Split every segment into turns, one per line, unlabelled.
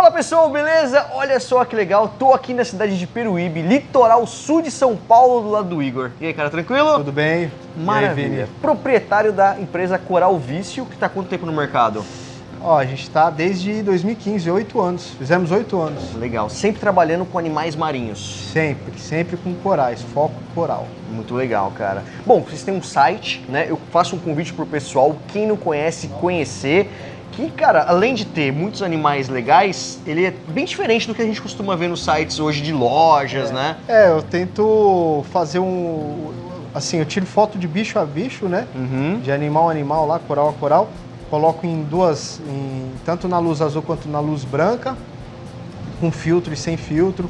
Fala pessoal, beleza? Olha só que legal, tô aqui na cidade de Peruíbe, litoral sul de São Paulo, do lado do Igor. E aí, cara, tranquilo?
Tudo bem?
Maravilha.
E aí, Vini?
Proprietário da empresa Coral Vício, que tá há quanto tempo no mercado?
Ó, a gente tá desde 2015, 8 anos. Fizemos 8 anos.
Legal, sempre trabalhando com animais marinhos.
Sempre com corais, foco coral.
Muito legal, cara. Bom, vocês têm um site, né? Eu faço um convite pro pessoal, quem não conhece, conhecer. Que, cara, além de ter muitos animais legais, ele é bem diferente do que a gente costuma ver nos sites hoje de lojas, né?
Eu tento fazer assim, eu tiro foto de bicho a bicho, né? De animal a animal lá, coral a coral. Coloco tanto na luz azul quanto na luz branca, com filtro e sem filtro.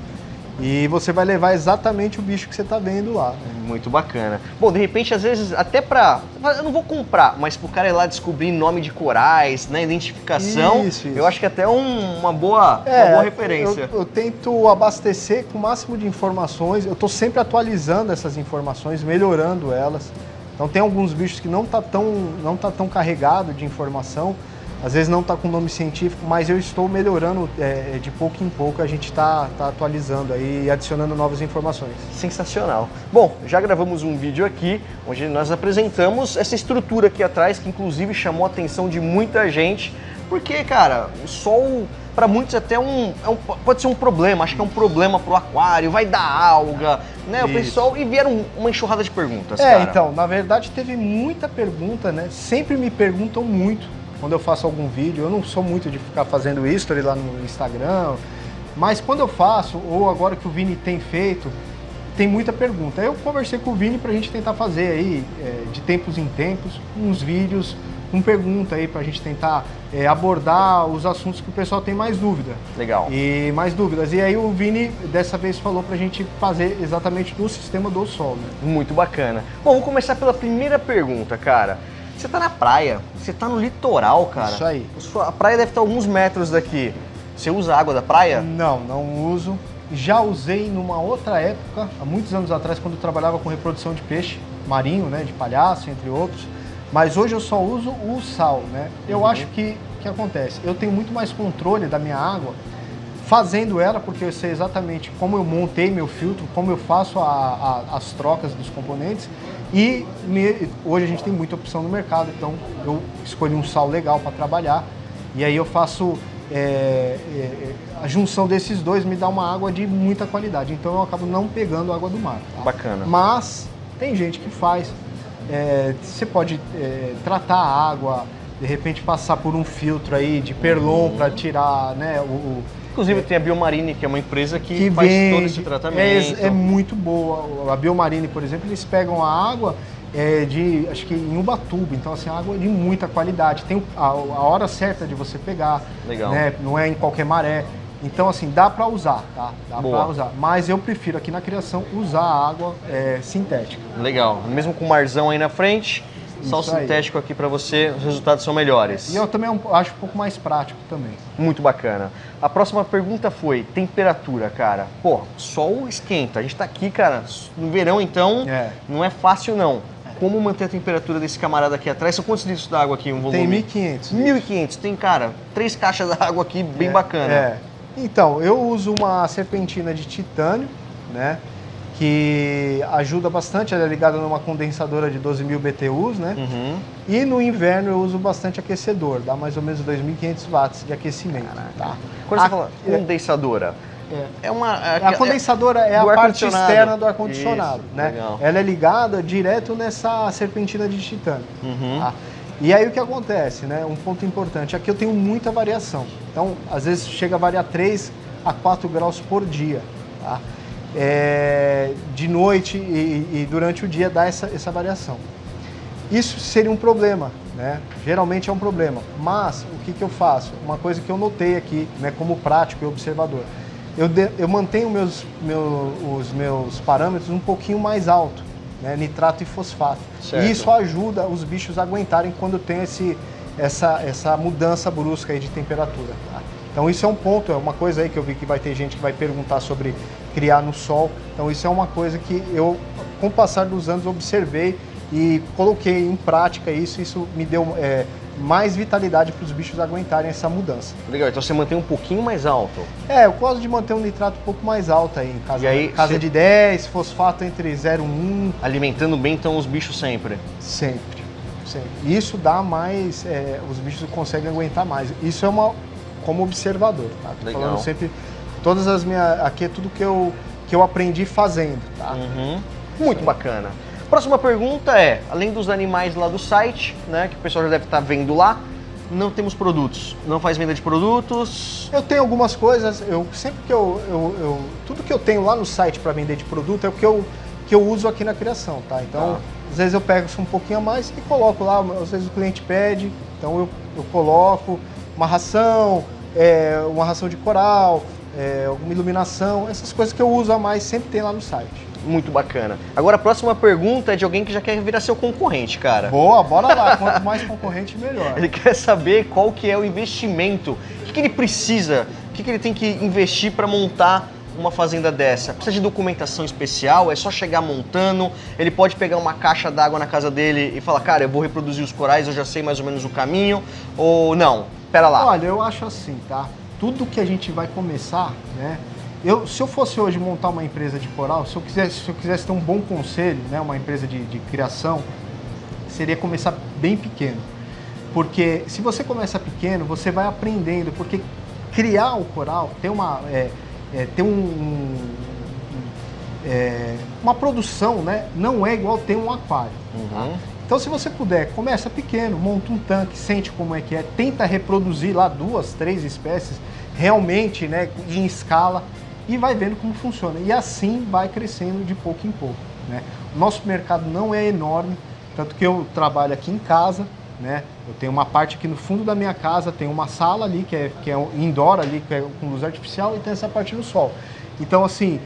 E você vai levar exatamente o bicho que você está vendo lá.
Muito bacana. Bom, de repente, às vezes, até eu não vou comprar, mas pro cara ir lá descobrir nome de corais, né, identificação,
isso.
Eu acho que até uma boa referência.
Eu tento abastecer com o máximo de informações, eu estou sempre atualizando essas informações, melhorando elas. Então tem alguns bichos que não tá tão carregado de informação, às vezes não está com nome científico, mas eu estou melhorando de pouco em pouco, a gente está atualizando aí e adicionando novas informações.
Sensacional. Bom, já gravamos um vídeo aqui, onde nós apresentamos essa estrutura aqui atrás, que inclusive chamou a atenção de muita gente, porque, cara, o sol, para muitos até pode ser um problema, acho que é um problema pro aquário, vai dar alga, né? O pessoal, e vieram uma enxurrada de perguntas, cara.
Então, na verdade teve muita pergunta, né? Sempre me perguntam muito. Quando eu faço algum vídeo, eu não sou muito de ficar fazendo history lá no Instagram, mas quando eu faço, ou agora que o Vini tem feito, tem muita pergunta. Eu conversei com o Vini pra gente tentar fazer aí, de tempos em tempos, uns vídeos com pergunta aí pra gente tentar abordar os assuntos que o pessoal tem mais dúvida.
Legal.
E mais dúvidas. E aí o Vini dessa vez falou pra gente fazer exatamente do sistema do Sol, né?
Muito bacana. Bom, vamos começar pela primeira pergunta, cara. Você tá na praia, você tá no litoral, cara.
Isso aí.
A praia deve estar a alguns metros daqui. Você usa água da praia?
Não uso. Já usei numa outra época, há muitos anos atrás, quando eu trabalhava com reprodução de peixe marinho, né, de palhaço, entre outros. Mas hoje eu só uso o sal, né? Eu acho que acontece? Eu tenho muito mais controle da minha água fazendo ela, porque eu sei exatamente como eu montei meu filtro, como eu faço as trocas dos componentes. E hoje a gente tem muita opção no mercado, então eu escolhi um sal legal para trabalhar. E aí eu faço a junção desses dois, me dá uma água de muita qualidade. Então eu acabo não pegando água do mar. Tá?
Bacana.
Mas tem gente que faz. Você pode tratar a água, de repente passar por um filtro aí de Perlon para tirar, né,
Inclusive tem a Biomarine, que é uma empresa que faz todo esse tratamento.
É muito boa. A Biomarine, por exemplo, eles pegam a água acho que em Ubatuba, então assim, água de muita qualidade. Tem a hora certa de você pegar.
Legal.
Né, não é em qualquer maré. Então assim, dá para usar, tá? Dá
Boa.
para usar. Mas eu prefiro aqui na criação usar a água sintética.
Legal. Mesmo com o marzão aí na frente, sal sintético aqui para você, os resultados são melhores.
E eu também acho um pouco mais prático também.
Muito bacana. A próxima pergunta foi temperatura, cara. Pô, sol esquenta. A gente tá aqui, cara, no verão, então não é fácil não. Como manter a temperatura desse camarada aqui atrás? São quantos litros d'água aqui, um volume?
Tem 1.500.
1.500. Tem, cara, 3 caixas d'água aqui, bem bacana.
Então, eu uso uma serpentina de titânio, né? Que ajuda bastante, ela é ligada numa condensadora de 12.000 BTUs, né? E no inverno eu uso bastante aquecedor, dá mais ou menos 2.500 watts de aquecimento. Tá?
Quando você fala condensadora,
a condensadora é a parte externa do ar-condicionado, né?
Legal.
Ela é ligada direto nessa serpentina de titânio. Tá? E aí o que acontece, né? Um ponto importante, aqui eu tenho muita variação. Então, às vezes chega a variar 3 a 4 graus por dia, tá? De noite e durante o dia dá essa variação. Isso seria um problema, né? Geralmente é um problema, mas o que eu faço? Uma coisa que eu notei aqui, né, como prático e observador, eu mantenho os meus parâmetros um pouquinho mais alto, né, nitrato e fosfato.
Certo.
E isso ajuda os bichos a aguentarem quando tem essa mudança brusca aí de temperatura. Tá? Então isso é um ponto, é uma coisa aí que eu vi que vai ter gente que vai perguntar sobre criar no sol. Então isso é uma coisa que eu, com o passar dos anos, observei e coloquei em prática isso me deu mais vitalidade para os bichos aguentarem essa mudança.
Legal, então você mantém um pouquinho mais alto.
Eu gosto de manter um nitrato um pouco mais alto aí, em casa de 10, fosfato entre 0 e 1.
Alimentando bem então os bichos sempre.
Sempre. Isso dá mais, os bichos conseguem aguentar mais. Isso é como observador, tá? Tô
Legal.
falando sempre, todas as minhas, aqui é tudo que eu aprendi fazendo, tá?
Muito bacana. Próxima pergunta é, além dos animais lá do site, né, que o pessoal já deve estar vendo lá, não temos produtos, não faz venda de produtos?
Eu tenho algumas coisas, sempre que tudo que eu tenho lá no site para vender de produto é o que eu uso aqui na criação, tá? Então, às vezes eu pego um pouquinho a mais e coloco lá, às vezes o cliente pede, então eu coloco uma ração de coral, alguma iluminação, essas coisas que eu uso a mais sempre tem lá no site.
Muito bacana. Agora a próxima pergunta é de alguém que já quer virar seu concorrente, cara.
Boa, bora lá. Quanto mais concorrente, melhor.
Ele quer saber qual que é o investimento, o que ele precisa, o que ele tem que investir para montar uma fazenda dessa. Precisa de documentação especial, é só chegar montando, ele pode pegar uma caixa d'água na casa dele e falar, cara, eu vou reproduzir os corais, eu já sei mais ou menos o caminho, ou não? Pera lá.
Olha, eu acho assim, tá? Tudo que a gente vai começar, né? Se eu fosse hoje montar uma empresa de coral, se eu quisesse ter um bom conselho, né, uma empresa de criação, seria começar bem pequeno. Porque se você começa pequeno, você vai aprendendo, porque criar o coral, ter uma produção, né, não é igual ter um aquário. Tá? Então, se você puder, começa pequeno, monta um tanque, sente como é que é, tenta reproduzir lá 2, 3 espécies realmente, né, em escala, e vai vendo como funciona. E assim vai crescendo de pouco em pouco, né? O nosso mercado não é enorme, tanto que eu trabalho aqui em casa, né? Eu tenho uma parte aqui no fundo da minha casa, tem uma sala ali que é indoor ali, que é com luz artificial, e tem essa parte no sol. Então, assim,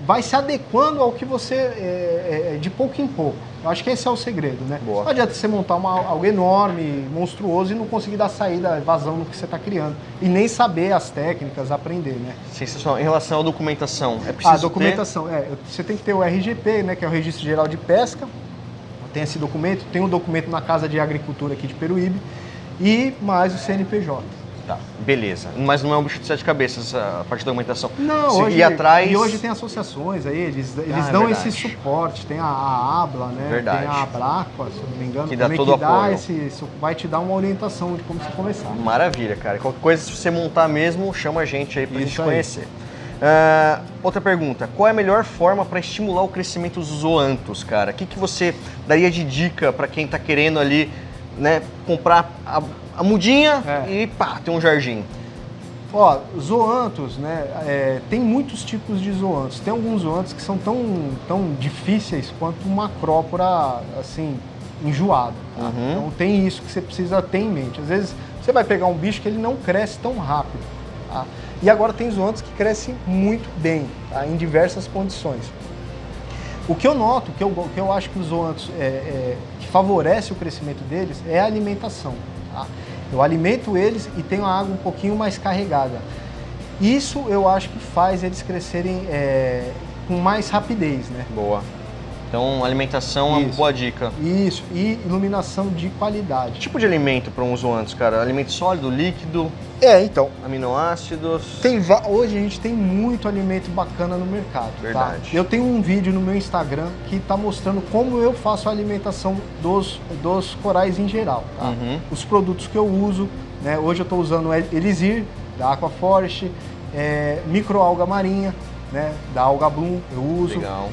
vai se adequando ao que você, de pouco em pouco. Eu acho que esse é o segredo, né?
Boa.
Não adianta você montar algo enorme, monstruoso e não conseguir dar saída, vazão no que você está criando. E nem saber as técnicas, aprender, né?
Sensacional. Em relação à documentação, é preciso
A documentação, você tem que ter o RGP, né, que é o Registro Geral de Pesca. Tem esse documento, tem um documento na Casa de Agricultura aqui de Peruíbe e mais o CNPJ.
Tá, beleza. Mas não é um bicho de 7 cabeças a parte da documentação.
Não,
se
hoje,
ir atrás...
E hoje tem associações aí, eles
é
dão
verdade.
esse suporte, tem a ABLA, né?
Verdade.
Tem a Abraqua, se eu não me engano,
Que dá
também
todo
que dá
apoio.
vai te dar uma orientação de como você começar.
Maravilha, cara. Qualquer coisa, se você montar mesmo, chama a gente aí pra gente
aí.
conhecer. Outra pergunta, qual é a melhor forma para estimular o crescimento dos zoantos, cara? O que você daria de dica para quem tá querendo ali, né, comprar a mudinha e pá, ter um jardim?
Ó, zoantos, né? Tem muitos tipos de zoantos. Tem alguns zoantos que são tão difíceis quanto uma acrópora, assim, enjoada. Tá? Então tem isso que você precisa ter em mente. Às vezes você vai pegar um bicho que ele não cresce tão rápido. Tá? E agora tem zoantos que crescem muito bem, tá? Em diversas condições. O que eu noto, que eu acho que os zoantos que favorece o crescimento deles é a alimentação. Tá? Eu alimento eles e tenho a água um pouquinho mais carregada. Isso eu acho que faz eles crescerem com mais rapidez, né?
Boa. Então, alimentação é uma boa dica.
Isso, e iluminação de
Que
qualidade.
tipo de alimento para uns zoantos, cara? Alimento sólido, líquido,
Então,
aminoácidos?
hoje a gente tem muito alimento bacana no mercado.
Verdade.
Tá? Eu tenho um vídeo no meu Instagram que está mostrando como eu faço a alimentação dos corais em geral. Tá? Os produtos que eu uso, né? Hoje eu estou usando o Elixir, da Aquaforest, microalga marinha, né, da Alga Bloom, eu uso.
Legal.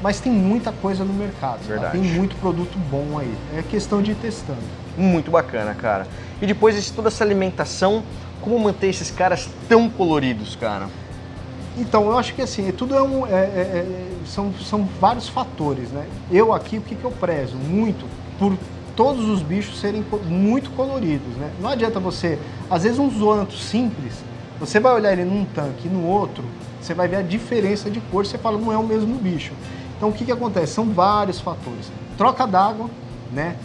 Mas tem muita coisa no mercado.
Verdade.
Tá? Tem muito produto bom aí. É questão de ir testando.
Muito bacana, cara. E depois de toda essa alimentação, como manter esses caras tão coloridos, cara?
Então, eu acho que assim, tudo são vários fatores, né? Eu aqui, o que eu prezo? Muito por todos os bichos serem muito coloridos, né? Não adianta você... Às vezes um zoanto simples, você vai olhar ele num tanque e no outro, você vai ver a diferença de cor, você fala, não é o mesmo bicho. Então, o que acontece? São vários fatores. Troca d'água, né?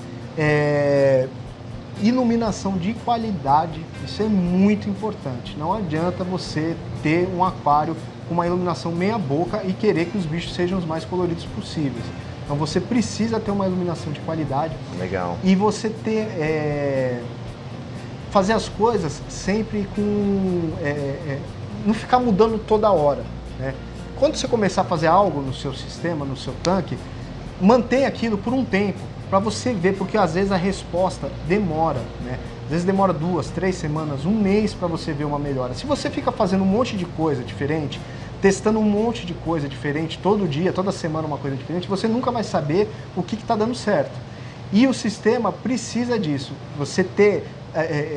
Iluminação de qualidade, isso é muito importante. Não adianta você ter um aquário com uma iluminação meia boca e querer que os bichos sejam os mais coloridos possíveis. Então você precisa ter uma iluminação de qualidade.
Legal.
E você ter... fazer as coisas sempre com... não ficar mudando toda hora, né? Quando você começar a fazer algo no seu sistema, no seu tanque, mantenha aquilo por um tempo, para você ver, porque às vezes a resposta demora, né? Às vezes demora 2, 3 semanas, um mês para você ver uma melhora. Se você fica fazendo um monte de coisa diferente, testando um monte de coisa diferente, todo dia, toda semana uma coisa diferente, você nunca vai saber o que está dando certo. E o sistema precisa disso, você ter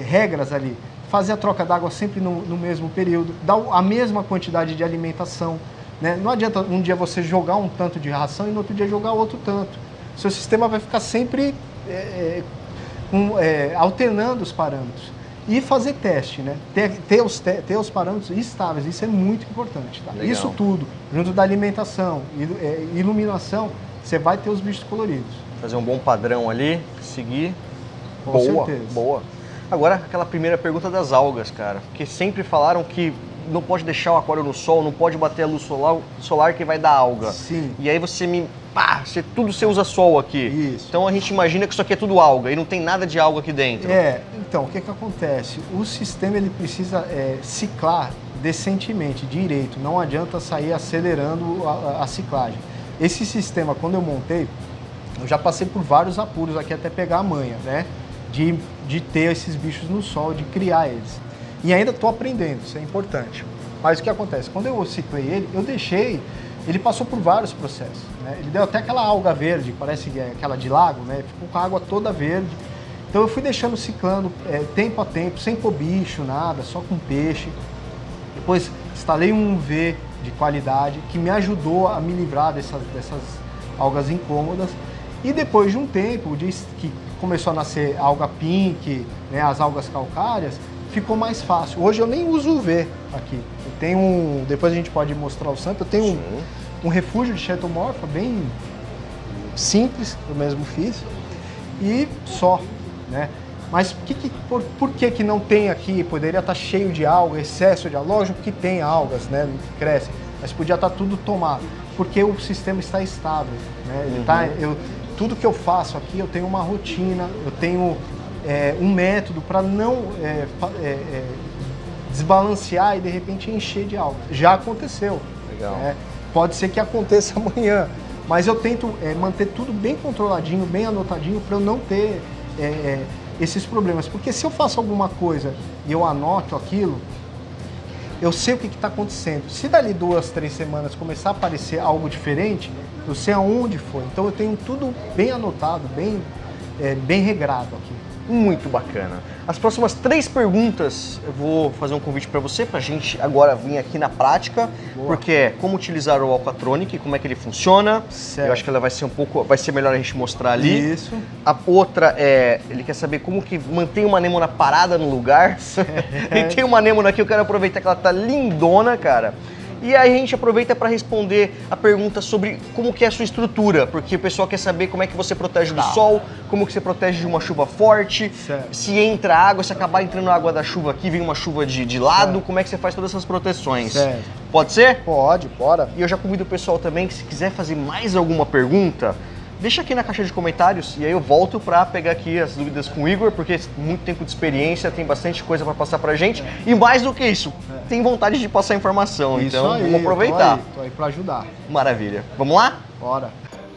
regras ali, fazer a troca d'água sempre no mesmo período, dar a mesma quantidade de alimentação, né? Não adianta um dia você jogar um tanto de ração e no outro dia jogar outro tanto. Seu sistema vai ficar sempre alternando os parâmetros. E fazer teste, né? Ter os parâmetros estáveis, isso é muito importante. Tá? Isso tudo, junto da alimentação, iluminação, você vai ter os bichos coloridos.
Fazer um bom padrão ali, seguir.
Com
boa,
certeza.
boa. Agora, aquela primeira pergunta das algas, cara. Porque sempre falaram que não pode deixar o aquário no sol, não pode bater a luz solar que vai dar alga.
Sim.
E aí tudo você usa sol aqui.
Isso.
Então a gente imagina que isso aqui é tudo alga e não tem nada de alga aqui dentro.
Então, o que acontece? O sistema ele precisa ciclar decentemente, direito. Não adianta sair acelerando a ciclagem. Esse sistema, quando eu montei, eu já passei por vários apuros aqui até pegar a manha, né? De ter esses bichos no sol, de criar eles. E ainda estou aprendendo, isso é importante. Mas o que acontece? Quando eu ciclei ele, eu deixei, ele passou por vários processos, né? Ele deu até aquela alga verde, parece que é aquela de lago, né? Ficou com a água toda verde. Então eu fui deixando ciclando tempo a tempo, sem pôr bicho, nada, só com peixe. Depois instalei um UV de qualidade que me ajudou a me livrar dessas algas incômodas. E depois de um tempo, que começou a nascer alga pink, né, as algas calcárias, ficou mais fácil. Hoje eu nem uso UV aqui. Eu tenho depois a gente pode mostrar o sample, eu tenho um refúgio de Chaetomorpha bem simples, eu mesmo fiz, e só, né? Mas por que não tem aqui? Poderia estar cheio de alga, excesso de alga. Lógico que tem algas, né? Crescem, mas podia estar tudo tomado, porque o sistema está estável, né? Ele tudo que eu faço aqui, eu tenho uma rotina, eu tenho um método para não desbalancear e de repente encher de algas. Já aconteceu.
Legal.
Né? Pode ser que aconteça amanhã, mas eu tento manter tudo bem controladinho, bem anotadinho para eu não ter esses problemas. Porque se eu faço alguma coisa e eu anoto aquilo, eu sei o que está acontecendo. Se dali 2, 3 semanas começar a aparecer algo diferente, eu sei aonde foi. Então eu tenho tudo bem anotado, bem regrado aqui.
Muito bacana. As próximas 3 perguntas eu vou fazer um convite para você, para a gente agora vir aqui na prática.
Boa.
Porque é como utilizar o Aquatronic, como é que ele funciona.
Certo.
Eu acho que ela vai ser melhor a gente mostrar ali.
Isso.
A outra ele quer saber como que mantém uma anêmona parada no lugar. E tem uma anêmona aqui, eu quero aproveitar que ela tá lindona, cara. E aí a gente aproveita para responder a pergunta sobre como que é a sua estrutura, porque o pessoal quer saber como é que você protege do sol, como que você protege de uma chuva forte,
certo.
Se entra água, se acabar entrando água da chuva aqui, vem uma chuva de lado,
certo.
como é que você faz todas essas proteções.
Certo.
Pode ser?
Pode, bora.
E eu já convido o pessoal também que se quiser fazer mais alguma pergunta, deixa aqui na caixa de comentários e aí eu volto para pegar aqui as dúvidas com o Igor, porque muito tempo de experiência, tem bastante coisa para passar pra gente. E mais do que isso, tem vontade de passar informação,
Isso
então
aí,
vamos aproveitar.
Tô aí para ajudar.
Maravilha. Vamos lá?
Bora.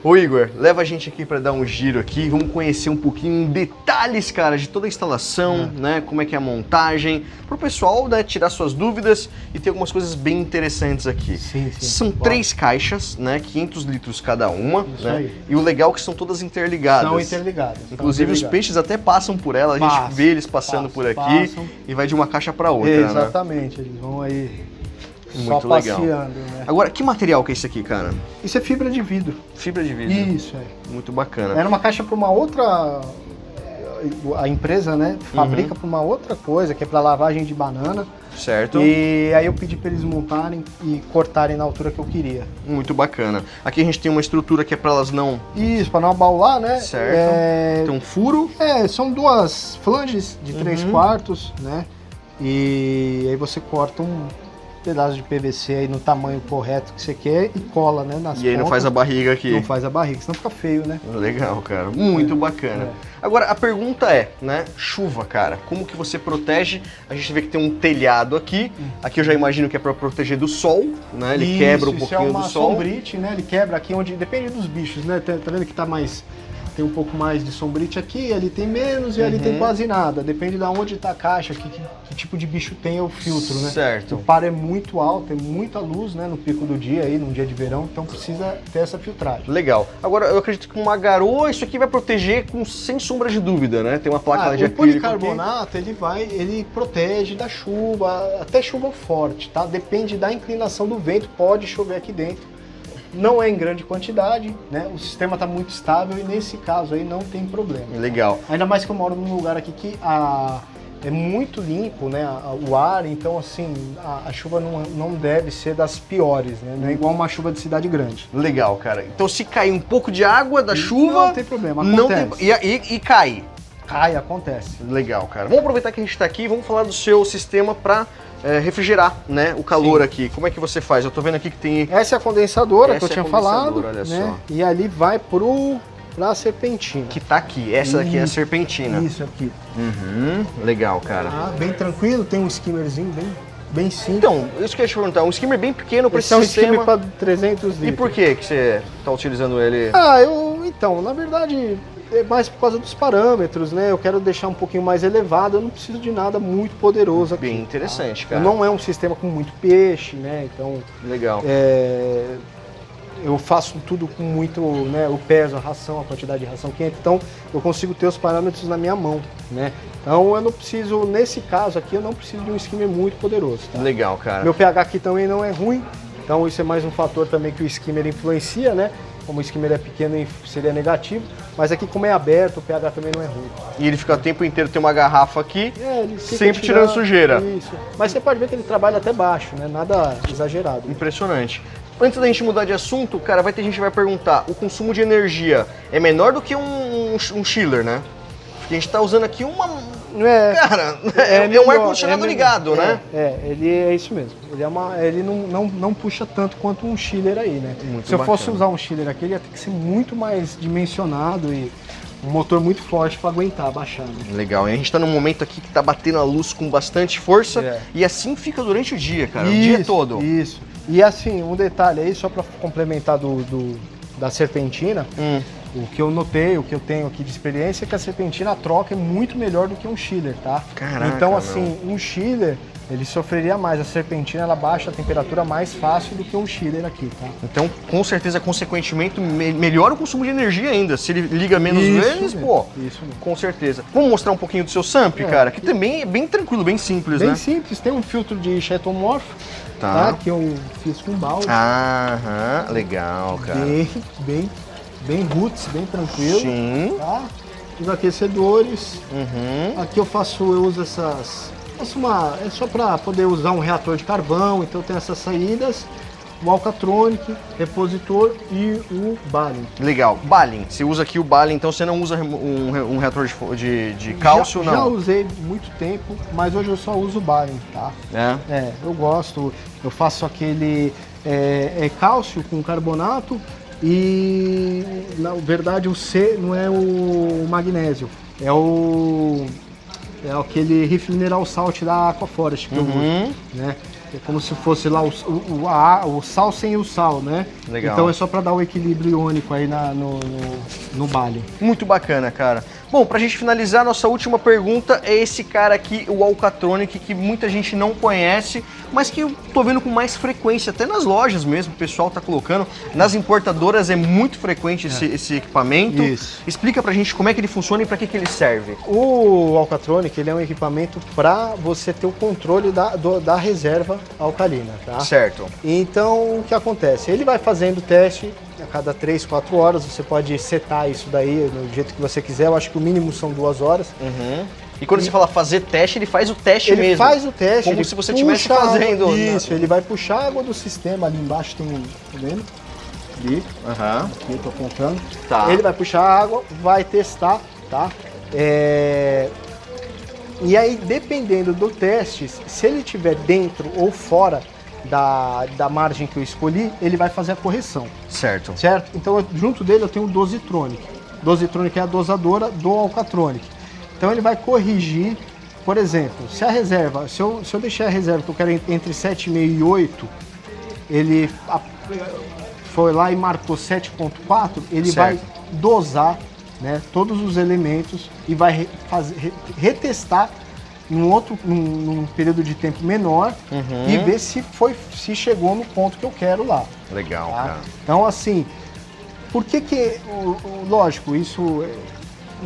Ô Igor, leva a gente aqui para dar um giro aqui, vamos conhecer um pouquinho em detalhes, cara, de toda a instalação, né, como é que é a montagem, pro pessoal, né, tirar suas dúvidas e ter algumas coisas bem interessantes aqui.
Sim.
São 3 caixas, né, 500 litros cada uma,
Isso
né,
aí.
E o legal é que são todas interligadas.
São interligadas.
Inclusive os peixes até passam por ela, a gente vê eles passando por aqui e vai de uma caixa para outra,
Exatamente, né? Eles vão aí
muito
só
legal.
passeando, né?
Agora, que material que é esse aqui, cara?
Isso é fibra de vidro.
Fibra de vidro.
Isso,
Muito bacana.
Era uma caixa para uma outra... A empresa, né, fabrica para uma outra coisa, que é para lavagem de banana.
Certo.
E aí eu pedi para eles montarem e cortarem na altura que eu queria.
Muito bacana. Aqui a gente tem uma estrutura que é para elas não...
Isso, para não abaular, né?
Certo. Tem um furo.
São 2 flanges de 3 quartos, né? E aí você corta pedaços de PVC aí no tamanho correto que você quer e cola, né, nas
E aí não
pontas.
faz a barriga aqui.
Não faz a barriga, senão fica feio, né?
Legal, cara. Muito bacana. Agora, a pergunta é, né? Chuva, cara. Como que você protege? A gente vê que tem um telhado aqui. Aqui eu já imagino que é para proteger do sol, né? Ele quebra um pouquinho do sol.
Isso é uma sombrite, né? Ele quebra aqui onde... Depende dos bichos, né? Tá vendo que tá mais... Tem um pouco mais de sombrite aqui, ali tem menos e ali tem quase nada. Depende de onde tá a caixa, que tipo de bicho tem o filtro, né?
Certo.
O par é muito alto, tem muita luz, né? No pico do dia aí, num dia de verão, então precisa ter essa filtragem.
Legal. Agora, eu acredito que uma garoa, isso aqui vai proteger sem sombra de dúvida, né? Tem uma placa de
o
acrílico
policarbonato, ele protege da chuva, até chuva forte, tá? Depende da inclinação do vento, pode chover aqui dentro. Não é em grande quantidade, né? O sistema está muito estável e nesse caso aí não tem problema.
Legal.
Ainda mais que eu moro num lugar aqui que é muito limpo, né? O ar, então assim, a chuva não deve ser das piores, né? Não é igual uma chuva de cidade grande.
Legal, cara. Então se cair um pouco de água da chuva...
Não tem problema, acontece.
E cai.
Cai, acontece.
Legal, cara. Vamos aproveitar que a gente está aqui e vamos falar do seu sistema para refrigerar, né, o calor aqui. Como é que você faz? Eu tô vendo aqui que tem...
Essa é a condensadora que eu
Essa é a
tinha falado,
condensadora, olha
né?
só.
E ali vai pra serpentina.
Que tá aqui. Essa daqui é a serpentina.
Isso aqui.
Legal, cara.
Bem tranquilo, tem um skimmerzinho bem simples.
Então, isso que eu ia te perguntar. Um skimmer bem pequeno para esse
Esse é um
sistema.
skimmer para 300 litros.
E por que você tá utilizando ele?
Então, na verdade, é mais por causa dos parâmetros, né? Eu quero deixar um pouquinho mais elevado, eu não preciso de nada muito poderoso aqui.
Bem interessante, cara.
Não é um sistema com muito peixe, né? Então,
Legal.
eu faço tudo com muito, né? Eu peso a ração, a quantidade de ração que entra, então eu consigo ter os parâmetros na minha mão, né? Então eu não preciso, nesse caso aqui, eu não preciso de um skimmer muito poderoso, tá?
Legal, cara.
Meu pH aqui também não é ruim, então isso é mais um fator também que o skimmer influencia, né? Como o skimmer é pequeno, seria negativo, mas aqui como é aberto, o pH também não é ruim.
E ele fica o tempo inteiro, tem uma garrafa aqui,
Ele fica
sempre tirando sujeira.
Isso. Mas você pode ver que ele trabalha até baixo, né? Nada exagerado.
Impressionante. Antes da gente mudar de assunto, cara, vai ter gente que vai perguntar, o consumo de energia é menor do que um chiller, né? Porque a gente tá usando aqui uma... Cara, é um ar-condicionado ligado, né?
Ele é isso mesmo. Ele não puxa tanto quanto um chiller aí, né?
Muito
Se eu fosse
bacana.
usar um chiller aqui, ele ia ter que ser muito mais dimensionado e um motor muito forte para aguentar baixar. Né?
Legal, e a gente tá num momento aqui que tá batendo a luz com bastante força e assim fica durante o dia, cara, o dia todo.
Isso. E assim, um detalhe aí, só para complementar da serpentina, o que eu notei, o que eu tenho aqui de experiência é que a serpentina, a troca é muito melhor do que um chiller, tá?
Caraca,
então assim, um chiller, ele sofreria mais, a serpentina ela baixa a temperatura mais fácil do que um chiller aqui, tá?
Então, com certeza, consequentemente, melhora o consumo de energia ainda. Se ele liga menos vezes, pô,
isso mesmo.
Com certeza. Vamos mostrar um pouquinho do seu SAMP, cara, que também é bem tranquilo, bem simples, né?
Bem simples, tem um filtro de chetomorfo,
Tá.
que eu fiz com balde.
Legal, cara.
Bem roots, bem tranquilo.
Sim.
Tá? Os aquecedores. Aqui eu uso essas... é só para poder usar um reator de carvão, então tem essas saídas. O Alcatronic, repositor e o Balin.
Legal. Balin. Você usa aqui o Balin, então você não usa um reator de cálcio, não?
Já usei muito tempo, mas hoje eu só uso o Balin, tá? Eu gosto. Eu faço aquele cálcio com carbonato e, na verdade, o C não é o magnésio, é aquele Riff Mineral Salt da Aquaforest que eu uso, né? É como se fosse lá o sal sem o sal, né?
Legal.
Então é só para dar o equilíbrio iônico aí no Balin.
Muito bacana, cara. Bom, pra gente finalizar, nossa última pergunta é esse cara aqui, o Alcatronic, que muita gente não conhece, mas que eu tô vendo com mais frequência, até nas lojas mesmo, o pessoal tá colocando. Nas importadoras é muito frequente esse equipamento.
Isso.
Explica pra gente como é que ele funciona e pra que ele serve.
O Alcatronic, ele é um equipamento para você ter o controle da reserva alcalina, tá?
Certo.
Então, o que acontece? Ele vai fazendo teste a cada 3, 4 horas, você pode setar isso daí do jeito que você quiser, eu acho que o mínimo são 2 horas.
E quando você fala fazer teste, ele faz o teste mesmo.
Ele faz o teste.
Como se você estivesse fazendo.
Isso, ele vai puxar a água do sistema, ali embaixo tem tá vendo? Ali, aqui eu tô apontando.
Tá.
Ele vai puxar a água, vai testar, tá? E aí, dependendo do teste, se ele estiver dentro ou fora, da margem que eu escolhi, ele vai fazer a correção,
Certo.
certo? Então, junto dele eu tenho o Dositronic. Dositronic é a dosadora do Alcatronic. Então, ele vai corrigir, por exemplo, se a reserva, se eu deixar a reserva que eu quero entre 7,5 e 8, ele foi lá e marcou 7,4, ele vai dosar, né, todos os elementos e vai retestar num período de tempo menor e ver se chegou no ponto que eu quero lá.
Legal,
tá?
cara.
Então, assim, por que lógico, isso,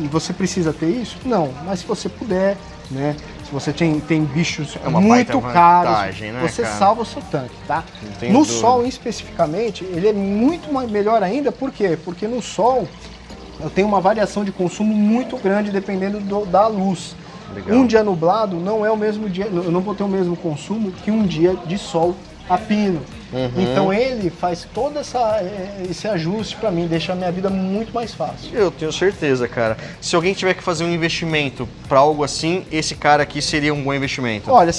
você precisa ter isso? Não, mas se você puder, né, se você tem bichos muito caros,
né,
você
cara?
salva o seu tanque, tá? No sol, especificamente, ele é muito melhor ainda, por quê? Porque no sol eu tenho uma variação de consumo muito grande dependendo da luz.
Legal.
Um dia nublado não é o mesmo dia, eu não vou ter o mesmo consumo que um dia de sol a pino. Então ele faz todo esse ajuste para mim, deixa a minha vida muito mais fácil.
Eu tenho certeza, cara. Se alguém tiver que fazer um investimento para algo assim, esse cara aqui seria um bom investimento.
Olha,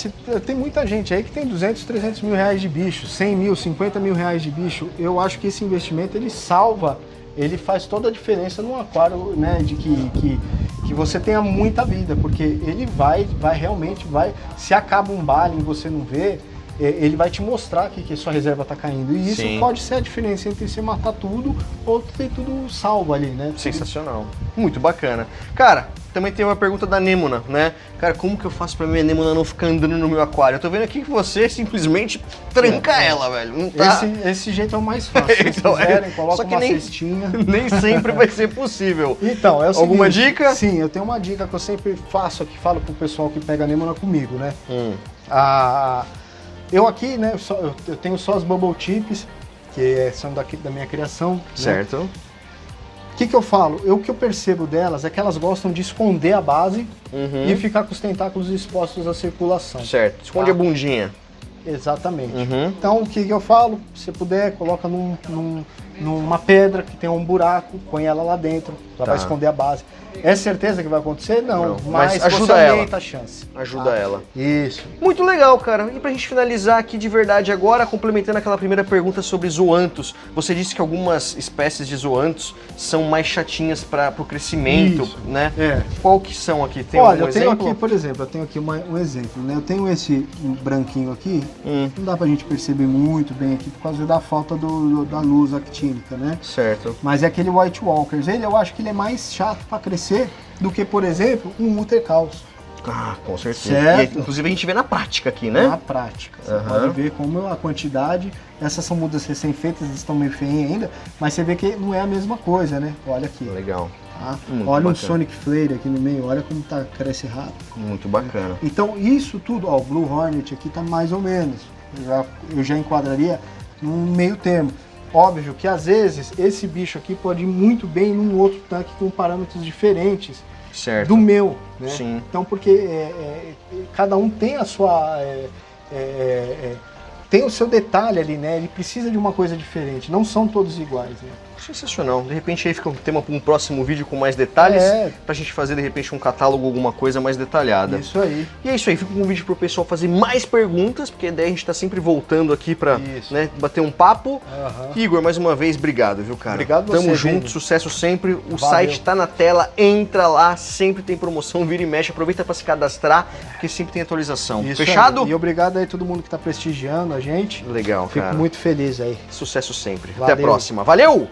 tem muita gente aí que tem 200, 300 mil reais de bicho, 100 mil, 50 mil reais de bicho. Eu acho que esse investimento ele salva, ele faz toda a diferença num aquário, né, de que você tenha muita vida, porque ele vai realmente, se acaba um bale e você não vê, ele vai te mostrar que sua reserva está caindo. E isso pode ser a diferença entre você matar tudo ou ter tudo salvo ali, né?
Sensacional. Muito bacana. Cara, também tem uma pergunta da Nêmona, né? Cara, como que eu faço pra minha Nêmona não ficar andando no meu aquário? Eu tô vendo aqui que você simplesmente tranca ela, velho. Não tá...
esse jeito é o mais fácil. Se
então,
quiserem, coloca uma
nem,
cestinha.
Nem sempre vai ser possível.
Então, é o seguinte,
alguma dica?
Sim, eu tenho uma dica que eu sempre faço aqui, falo pro pessoal que pega a Nêmona comigo, né? Eu aqui, né, eu tenho só as Bubble Chips, que são da minha criação.
Certo.
Né? O que eu falo? O que eu percebo delas é que elas gostam de esconder a base e ficar com os tentáculos expostos à circulação.
Certo. Esconde a bundinha.
Exatamente. Então, o que eu falo? Se puder, coloca numa pedra que tem um buraco, põe ela lá dentro, ela vai esconder a base. É certeza que vai acontecer? Não. Mas
ajuda
você
ela.
aumenta a chance.
Ajuda ela.
Isso.
Muito legal, cara. E pra gente finalizar aqui de verdade agora, complementando aquela primeira pergunta sobre zoantos, você disse que algumas espécies de zoantos são mais chatinhas para o crescimento, né? Qual que são aqui? Tem
Olha,
algum
tenho
exemplo?
aqui, por exemplo, um exemplo, né? Eu tenho esse branquinho aqui, não dá pra gente perceber muito bem aqui por causa da falta da luz actínica, né?
Certo.
Mas é aquele White Walkers, eu acho que ele é mais chato para crescer do que, por exemplo, um Uther Caos.
Ah, com certeza.
Certo.
E, inclusive a gente vê na prática aqui, né?
Na prática. Você pode ver como a quantidade, essas são mudas recém-feitas, estão meio feinhas ainda, mas você vê que não é a mesma coisa, né? Olha aqui.
Legal.
Tá? Olha um Sonic Flare aqui no meio, olha como cresce rápido.
Muito bacana.
Então isso tudo, ó, o Blue Hornet aqui tá mais ou menos. Eu já enquadraria num meio termo. Óbvio que às vezes esse bicho aqui pode ir muito bem num outro tanque com parâmetros diferentes do meu, né?
Sim.
Então, porque cada um tem a sua... tem o seu detalhe ali, né? Ele precisa de uma coisa diferente, não são todos iguais, né?
Sensacional. De repente aí fica um tema para um próximo vídeo com mais detalhes, pra gente fazer de repente um catálogo, alguma coisa mais detalhada.
Isso aí.
E é isso aí, fica um vídeo pro pessoal fazer mais perguntas, porque daí a gente tá sempre voltando aqui pra bater um papo. Igor, mais uma vez, obrigado, viu, cara?
Obrigado você,
Tamo junto,
Vini.
Sucesso sempre. O site tá na tela, entra lá, sempre tem promoção, vira e mexe, aproveita pra se cadastrar, porque sempre tem atualização.
Isso
Fechado?
Aí. E obrigado aí a todo mundo que tá prestigiando a gente.
Legal, cara.
Fico muito feliz aí.
Sucesso sempre.
Valeu.
Até a próxima. Valeu!